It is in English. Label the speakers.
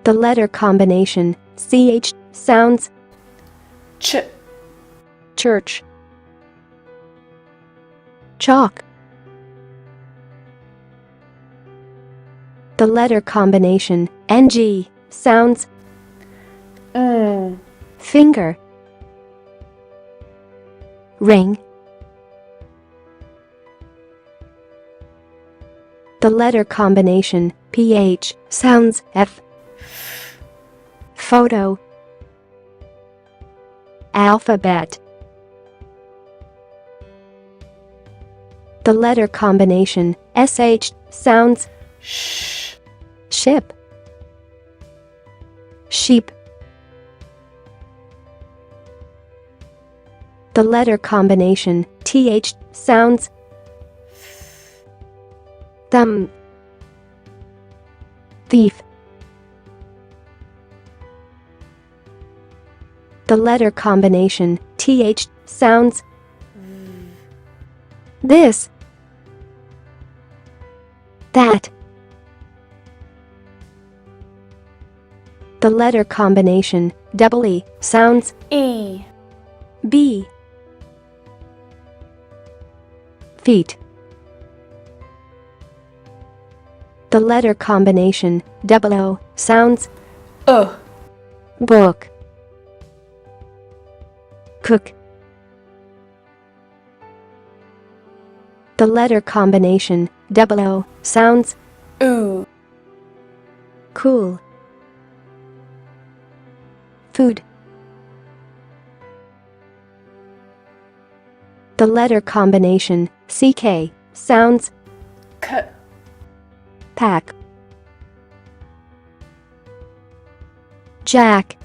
Speaker 1: The letter combination CH sounds
Speaker 2: ch,
Speaker 1: church. Chalk. The letter combination NG sounds finger. Ring. The letter combination PH sounds F. Photo. Alphabet. The letter combination SH sounds
Speaker 2: sh,
Speaker 1: ship. Sheep. The letter combination TH sounds thumb. Thief. The letter combination TH sounds this. That. The letter combination E sounds
Speaker 2: e,
Speaker 1: B. Feet. The letter combination O sounds book. Cook. The letter combination O sounds
Speaker 2: oo,
Speaker 1: cool. Food. The letter combination CK sounds
Speaker 2: k,
Speaker 1: pack. Jack.